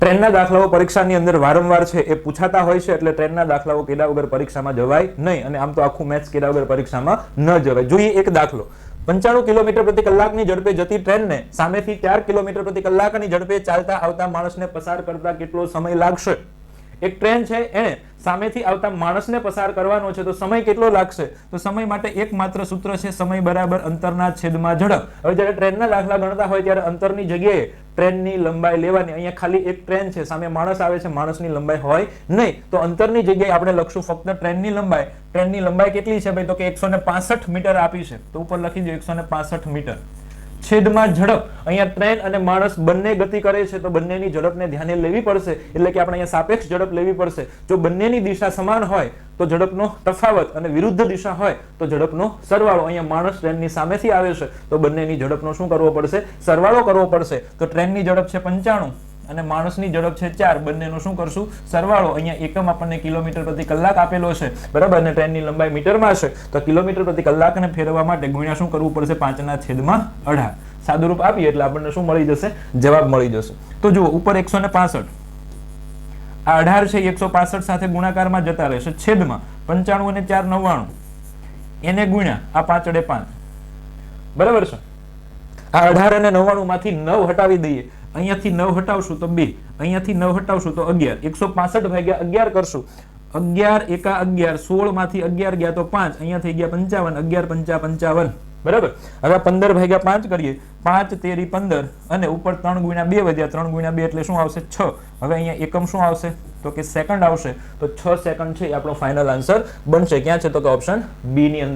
ટ્રેનના દાખલાઓ પરીક્ષાની અંદર વારંવાર છે એ પૂછાતા હોય છે, એટલે ટ્રેનના દાખલાઓ કર્યા વગર પરીક્ષામાં જવાય નહીં, અને આમ તો આખું મેથ્સ કર્યા વગર પરીક્ષામાં ન જવાય. જોઈએ એક દાખલો. 95 કિલોમીટર પ્રતિ કલાકની ઝડપે જતી ટ્રેનને સામેથી 4 કિલોમીટર પ્રતિ કલાકની ઝડપે ચાલતા આવતા માણસને પસાર કરતા કેટલો સમય લાગશે? એક ટ્રેન છે, એને સામેથી આવતા માણસને પસાર કરવાનો છે, તો સમય કેટલો લાગશે? તો સમય માટે એકમાત્ર સૂત્ર છે, સમય બરાબર અંતરના છેદમાં ઝડપ. હવે જ્યારે ટ્રેનના દાખલા ગણતા હોય ત્યારે અંતરની જગ્યાએ ટ્રેનની લંબાઈ લેવાની. અહીંયા ખાલી એક ટ્રેન છે, સામે માણસ આવે છે, માણસની લંબાઈ હોય નહીં, તો અંતરની જગ્યાએ આપણે લખશું ફક્ત ટ્રેનની લંબાઈ. ટ્રેનની લંબાઈ કેટલી છે ભાઈ? તો કે 165 મીટર આપી છે, તો ઉપર લખી દો 165 મીટર છેદમાં ઝડપ. અહીંયા ટ્રેન અને માણસ બંને ગતિ કરે છે, તો બંનેની ઝડપને ધ્યાને લેવી પડશે, એટલે કે આપણે અહીંયા સાપેક્ષ ઝડપ લેવી પડશે. જો બંનેની દિશા સમાન હોય તો ઝડપનો તફાવત, અને વિરુદ્ધ દિશા હોય તો ઝડપનો સરવાળો. અહીંયા માણસ ટ્રેનની સામેથી આવે છે, તો બંનેની ઝડપનો શું કરવો પડશે? સરવાળો કરવો પડશે. તો ટ્રેનની ઝડપ છે 95 અને માણસની ઝડપ છે 4, બંનેનો શું કરશું? સરવાળો. અહીંયા એકમ આપણને કિલોમીટર પ્રતિ કલાક આપેલો છે, બરાબર, અને ટ્રેનની લંબાઈ મીટરમાં છે, તો કિલોમીટર પ્રતિ કલાકને ફેરવવા માટે ગુણ્યા શું કરવું પડશે? 5/18. સાદુરૂપ આપીએ એટલે આપણને શું મળી જશે? જવાબ મળી જશે. તો જુઓ, ઉપર 165, આ 18 છે, 165 સાથે ગુણાકારમાં જતા રહેશે, છેદમાં 95 અને 4 99, એને ગુણ્યા આ 5/5, બરાબર છે. આ 18 અને 99 માંથી 9 હટાવી દઈએ. અહીંયાથી 9 હટાવશું તો 2, અહીંયાથી 9 હટાવશું તો 11. 165 ભાગ્યા 11 કરશું, 11 એકા 11, 16 માંથી 11 ગયા તો 5, અહીંયા થઈ ગયા 55, 11 પંચા 55, બરાબર. હવે 15 ભાગ્યા 5 કરીએ, 5 તેરી 15, અને ઉપર 3 ગુણ્યા 2 વધ્યા, 3 ગુણ્યા 2 એટલે શું આવશે? 6. હવે અહીંયા એકમ શું આવશે? તો કે સેકન્ડ આવશે, તો 6 સેકન્ડ છે એ આપણો ફાઇનલ આન્સર બનશે. ક્યાં છે? તો કે ઓપ્શન બી ની અંદર.